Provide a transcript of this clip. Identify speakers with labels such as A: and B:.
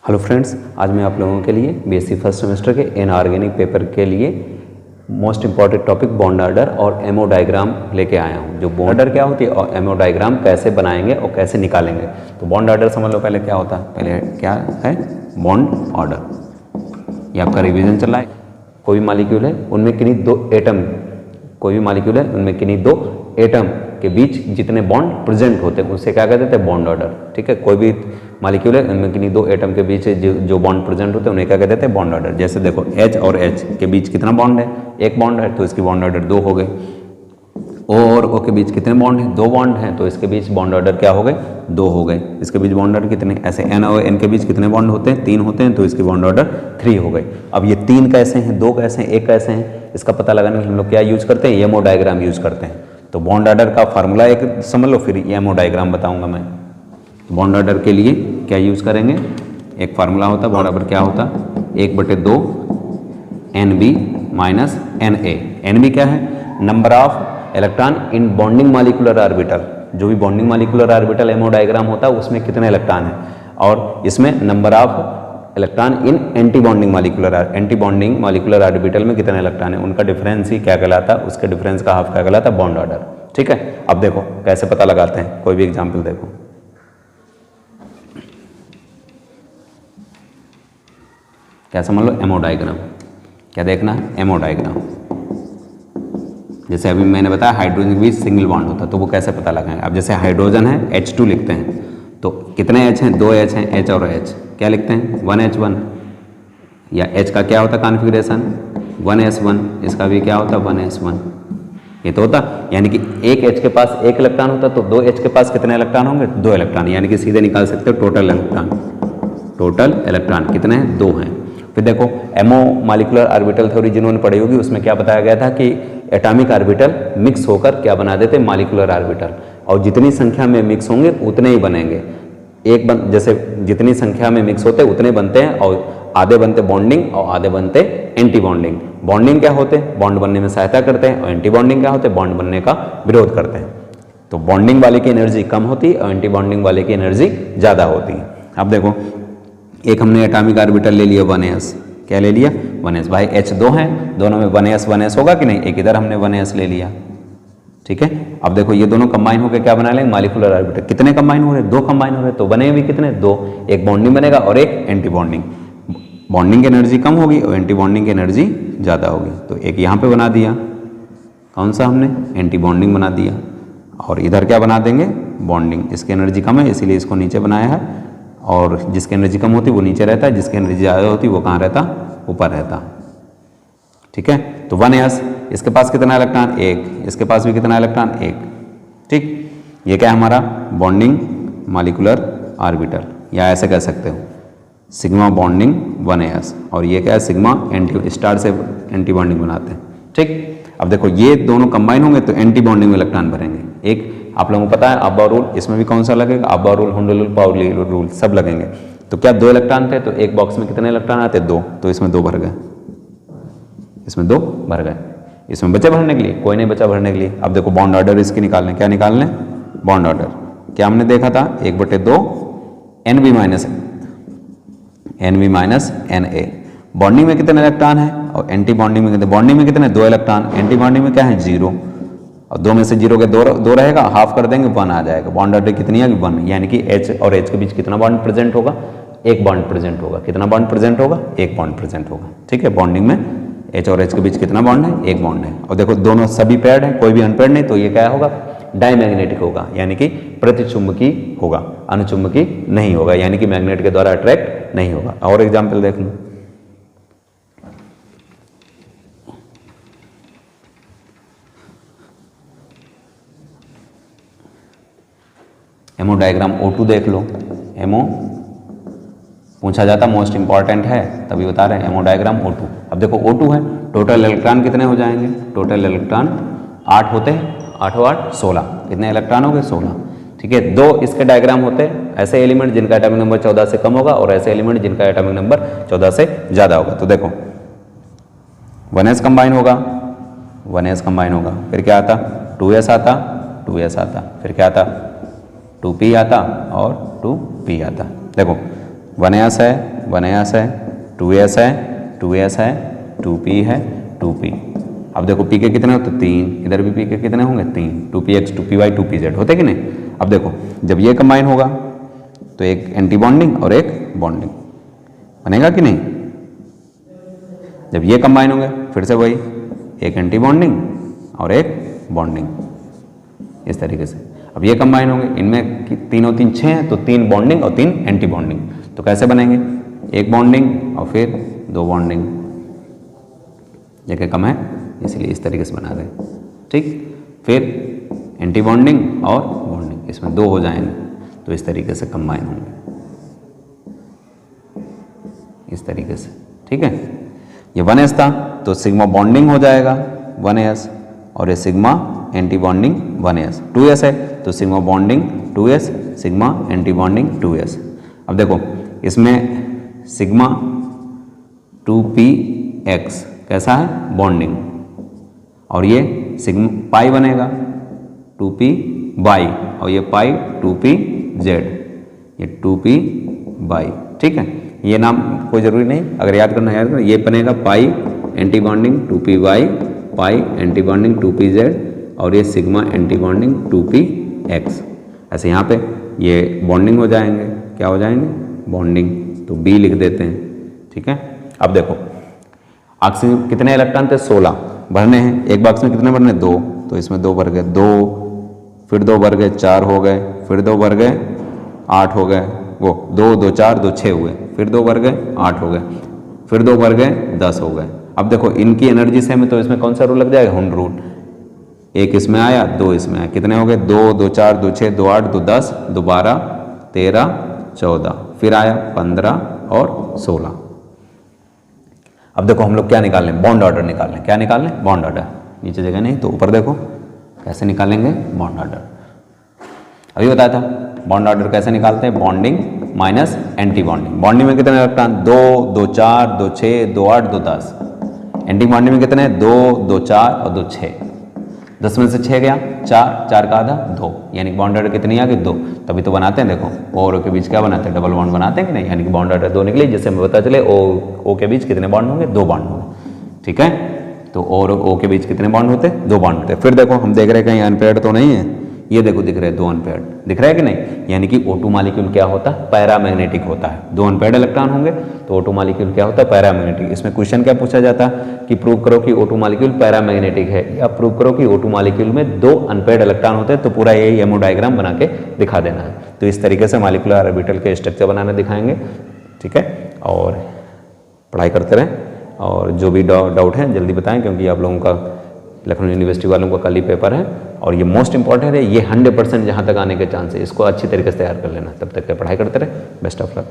A: Hello friends, आज मैं आप लोगों के लिए बीएससी फर्स्ट सेमेस्टर के इनऑर्गेनिक पेपर के लिए most important topic bond order और एमओ डायग्राम लेके आया हूँ। जो बॉन्ड ऑर्डर क्या होती है और एमओ डायग्राम कैसे बनाएंगे और कैसे निकालेंगे। तो बॉन्ड ऑर्डर समझ लो पहले क्या होता है। पहले क्या है बॉन्ड ऑर्डर, ये आपका रिविजन चल रहा है। कोई भी मालिक्यूल है उनमें किन्हीं दो एटम, कोई भी मालिक्यूल है उनमें किन्हीं दो एटम के बीच जितने बॉन्ड प्रेजेंट होते हैं उसे क्या कहते हैं बॉन्ड ऑर्डर। ठीक है, कोई भी मालिक्यूल है उनमें किन्हीं दो एटम के बीच जो बॉन्ड प्रेजेंट होते हैं उन्हें क्या कहते हैं बॉन्ड ऑर्डर। जैसे देखो H और H के बीच कितना बॉन्ड है, एक बॉन्ड है तो इसकी बॉन्ड ऑर्डर दो हो गए। O और O के बीच कितने बॉन्ड हैं, दो बॉन्ड हैं तो इसके बीच बॉन्ड ऑर्डर क्या हो गए, दो हो गए। इसके बीच बॉन्ड ऑर्डर कितने, ऐसे N और N के बीच कितने बॉन्ड होते हैं, तीन होते हैं तो इसकी बॉन्ड ऑर्डर 3 हो गए। अब ये तीन कैसे हैं, दो कैसे हैं, एक कैसे हैं, इसका पता लगाने के लिए हम लोग क्या यूज करते हैं, एमओ डायग्राम यूज करते हैं। तो बॉन्ड ऑर्डर का फार्मूला एक समझ लो, फिर एमओ डायग्राम बताऊंगा मैं। बॉन्ड ऑर्डर के लिए क्या यूज करेंगे, एक फार्मूला होता है बॉन्ड ऑर्डर क्या होता है, 1/2 NB माइनस NA। NB क्या है, number of electron in bonding molecular orbital. जो भी bonding molecular orbital ammo diagram होता है उसमें कितने इलेक्ट्रॉन हैं, और इसमें number of electron in anti bonding molecular orbital में कितने इलेक्ट्रॉन है, उनका डिफरेंस ही क्या कहलाता है, उसके डिफरेंस का हाफ क्या कहलाता है, बॉन्ड ऑर्डर। ठीक है, अब देखो कैसे पता लगाते हैं, कोई भी एग्जांपल देखो। क्या समझ लो, एमओ डायग्राम। क्या देखना है, एमओ डायग्राम। जैसे अभी मैंने बताया हाइड्रोजन के बीच सिंगल बॉन्ड होता है तो वो कैसे पता लगाएंगे। अब जैसे हाइड्रोजन है H2 लिखते हैं तो कितने H हैं, 2 H हैं, H और H क्या लिखते हैं 1H1, या H का क्या होता है कॉन्फ़िगरेशन 1s1, इसका भी क्या होता है 1s1। ये तो होता, यानी कि एक H के पास एक इलेक्ट्रॉन होता तो 2 H के पास कितने इलेक्ट्रॉन होंगे, 2 इलेक्ट्रॉन, यानी कि सीधे निकाल सकते हो टोटल इलेक्ट्रॉन कितने हैं, 2 हैं। फिर देखो एमओ मॉलिक्यूलर ऑर्बिटल थ्योरी जिन्होंने पढ़ी होगी उसमें क्या बताया गया था कि एटॉमिक ऑर्बिटल मिक्स होकर क्या बना देते मॉलिक्यूलर ऑर्बिटल, और जितनी संख्या में मिक्स होंगे उतने ही बनेंगे। जैसे जितनी संख्या में मिक्स होते उतने बनते हैं, और आधे बनते बॉन्डिंग और आधे बनते एंटी बॉन्डिंग। बॉन्डिंग क्या होते हैं, बॉन्ड बनने में सहायता करते हैं, और एंटी बॉन्डिंग क्या होते हैं, बॉन्ड बनने का विरोध करते हैं। तो बॉन्डिंग वाले की एनर्जी कम होती है और एंटी बॉन्डिंग वाले की एनर्जी ज़्यादा होती है। अब देखो एक हमने एटॉमिक ऑर्बिटल ले लिया 1s, क्या ले लिया 1s। भाई H 2 हैं, दोनों में 1s होगा कि नहीं, एक इधर हमने 1s ले लिया। ठीक है, अब देखो ये दोनों कंबाइन होकर क्या बना लेंगे मॉलिक्यूलर ऑर्बिटल। कितने कंबाइन हो रहे हैं, 2 कंबाइन हो रहे हैं, तो बने भी कितने 2, एक बॉन्डिंग बनेगा और एक एंटी बॉन्डिंग। बॉन्डिंग की एनर्जी कम होगी और एंटी बॉन्डिंग की एनर्जी ज़्यादा होगी। तो एक यहाँ पे बना दिया, कौन सा हमने एंटी बॉन्डिंग बना दिया, और इधर क्या बना देंगे बॉन्डिंग। इसकी एनर्जी कम है इसीलिए इसको नीचे बनाया है, और जिसकी एनर्जी कम होती है वो नीचे रहता है, जिसकी एनर्जी ज़्यादा होती है वो कहाँ रहता, ऊपर रहता। ठीक है, तो 1s इसके पास कितना इलेक्ट्रॉन, 1, इसके पास भी कितना इलेक्ट्रॉन, 1। ठीक, ये क्या है हमारा बॉन्डिंग मॉलिक्यूलर ऑर्बिटल, या ऐसे कह सकते हो सिग्मा बॉन्डिंग 1s, और ये क्या है सिग्मा एंटी स्टार से एंटी बॉन्डिंग बनाते हैं। ठीक, अब देखो ये दोनों कंबाइन होंगे तो एंटी बॉन्डिंग में इलेक्ट्रॉन भरेंगे। एक आप लोगों को पता है अब्बा रूल, इसमें भी कौन सा लगेगा, अब्बा रूल, हुंडल रूल, पाउली रूल सब लगेंगे। तो क्या 2 इलेक्ट्रॉन थे तो एक बॉक्स में कितने इलेक्ट्रॉन आते, 2, तो इसमें 2 भर गए, इसमें 2 भर गए। इसमें बचे भरने के लिए, कोई नहीं बचा भरने के लिए। अब देखो बॉन्ड ऑर्डर इसकी निकालने, क्या निकालने बॉन्ड ऑर्डर। क्या हमने देखा था 1/2 NB माइनस NA। बॉन्डिंग में कितने इलेक्ट्रॉन है और एंटी बॉन्डिंग में कितने, बॉन्डिंग में कितने 2 इलेक्ट्रॉन, एंटी बॉन्डिंग में क्या है 0, और 2 में से 0 के 2 रहेगा, हाफ कर देंगे 1 आ जाएगा। बॉन्ड ऑर्डर कितनी है 1, यानी कि H और H के बीच कितना बॉन्ड प्रेजेंट होगा, एक बॉन्ड प्रेजेंट होगा। कितना बॉन्ड प्रेजेंट होगा, एक बॉन्ड प्रेजेंट होगा। ठीक है, बॉन्डिंग में H और H के बीच कितना बॉन्ड है, एक बॉन्ड है। और देखो दोनों सभी पेयर्ड है, कोई भी अनपेयर्ड नहीं, तो ये क्या होगा डायमैग्नेटिक होगा, यानी कि प्रतिचुंबकी होगा, अनुचुंबकी नहीं होगा, यानी कि मैग्नेट के द्वारा अट्रैक्ट नहीं होगा। और एग्जाम्पल देख लो, एमओ डायग्राम O2 देख लो। एमओ पूछा जाता मोस्ट इंपॉर्टेंट है तभी बता रहे हैं, एमओ डायग्राम O2। अब देखो O2 है, टोटल इलेक्ट्रॉन कितने हो जाएंगे, टोटल इलेक्ट्रॉन 8 होते हैं, 8 और 8 16, कितने इलेक्ट्रॉन हो गए 16। ठीक है, 2 इसके डायग्राम होते हैं, ऐसे एलिमेंट जिनका एटॉमिक नंबर 14 से कम होगा और ऐसे एलिमेंट जिनका एटॉमिक नंबर 14 से ज़्यादा होगा। तो देखो 1s कंबाइन होगा, 1s कंबाइन होगा, फिर क्या आता 2s आता, 2s आता, फिर क्या आता 2p आता और 2p आता। देखो 1s है, 1s है, 2s है, 2s है, 2p है, 2p। अब देखो p के कितने होते हैं 3, इधर भी p के कितने होंगे 3, 2px 2py 2pz होते कि नहीं। अब देखो जब ये कंबाइन होगा तो एक एंटी बॉन्डिंग और एक बॉन्डिंग बनेगा कि नहीं। जब ये कंबाइन होंगे फिर से वही एक एंटी बॉन्डिंग और एक बॉन्डिंग, इस तरीके से। अब ये कंबाइन होंगे, इनमें तीन और तीन 6 हैं, तो 3 बॉन्डिंग और 3 एंटी बॉन्डिंग। तो कैसे बनेंगे, एक बॉन्डिंग और फिर 2 बॉन्डिंग, जगह कम है इसलिए इस तरीके से बना रहे हैं, ठीक। फिर एंटी बॉन्डिंग और बॉन्डिंग, इसमें 2 हो जाएंगे तो इस तरीके से कंबाइन होंगे, इस तरीके से, ठीक है। ये 1s था तो सिग्मा बॉन्डिंग हो जाएगा 1s, और ये sigma anti bonding 1s। 2s है तो sigma bonding 2s, sigma anti bonding 2s। अब देखो इसमें सिग्मा 2px कैसा है बॉन्डिंग, और ये सिग्मा पाई बनेगा 2p बाई, और ये पाई 2pz, ये 2p बाई, ठीक है। ये नाम कोई ज़रूरी नहीं, अगर याद करना याद करना, ये बनेगा पाई एंटी बॉन्डिंग 2p वाई, पाई एंटी बॉन्डिंग 2pz, और ये सिग्मा एंटी बॉन्डिंग 2px। ऐसे यहाँ पे ये बॉन्डिंग हो जाएंगे, क्या हो जाएंगे बॉन्डिंग, तो b लिख देते हैं, ठीक है। अब देखो ऑक्सीजन कितने इलेक्ट्रॉन थे 16 भरने हैं, एक बॉक्स में कितने भरने 2, तो इसमें 2 भर गए, 2 फिर 2 भर गए 4 हो गए, फिर 2 भर गए 8 हो गए, वो 2 2 4 2 6 हुए, फिर 2 भर गए 8 हो गए, फिर 2 भर गए 10 हो गए। अब देखो इनकी एनर्जी सेम है तो इसमें कौन सा रूल लग जाएगा, हुन रूल। एक इसमें आया 2 इसमें आया, कितने हो गए 2 2 4 2 6 2 8 2 10 2 12 13 14, फिर आया 15 और 16। अब देखो हम लोग क्या निकाल लें, बॉन्ड ऑर्डर निकाल लें, क्या निकाल लें बॉन्ड ऑर्डर, नीचे जगह नहीं तो ऊपर देखो कैसे निकालेंगे बॉन्ड ऑर्डर। अभी बताया था बॉन्ड ऑर्डर कैसे निकालते हैं, bonding minus anti bonding. Bonding में कितने इलेक्ट्रॉन 2 2 4 2 6 2 8 2 10, एंटी बॉन्डिंग में कितने 2 2 4 और 2 6, 10 में से 6 गया 4, 4 का आधा 2, यानी कि बॉन्ड ऑर्डर कितनी आ गई 2। तभी तो बनाते हैं, देखो ओ और ओ के बीच क्या बनाते हैं डबल बॉन्ड बनाते हैं कि नहीं, यानी कि बॉन्ड ऑर्डर 2 निकले, जिससे हमें पता चले ओ के बीच कितने बॉन्ड होंगे 2 बॉन्ड होंगे, ठीक है। तो ओ और ओ के बीच कितने बॉन्ड होते हैं 2 बॉन्ड होते हैं। फिर देखो हम देख रहे हैं कहीं अनपेयर्ड तो नहीं है, ये देखो दिख रहे हैं 2 अनपेयर्ड, दिख रहा है कि नहीं, यानी कि O2 मॉलिक्यूल क्या होता है पैरामैग्नेटिक होता है। 2 अनपेयर्ड इलेक्ट्रॉन होंगे तो O2 मॉलिक्यूल क्या होता है पैरामैग्नेटिक। इसमें क्वेश्चन क्या पूछा जाता है कि प्रूव करो कि O2 मॉलिक्यूल पैरामैग्नेटिक है, या प्रूव करो कि O2 मॉलिक्यूल में 2 अनपेयर्ड इलेक्ट्रॉन होते हैं, तो पूरा ये एमओ डायग्राम बना के दिखा देना है। तो इस तरीके से मॉलिक्यूलर ऑर्बिटल के स्ट्रक्चर बनाना दिखाएंगे, ठीक है। और पढ़ाई करते रहें, और जो भी डाउट है जल्दी बताएं, क्योंकि आप लोगों का लखनऊ यूनिवर्सिटी वालों का कल ही पेपर है, और ये मोस्ट इंपॉर्टेंट है, ये 100% जहाँ तक आने के चांस है, इसको अच्छी तरीके से तैयार कर लेना। तब तक के पढ़ाई करते रहे, बेस्ट ऑफ लक।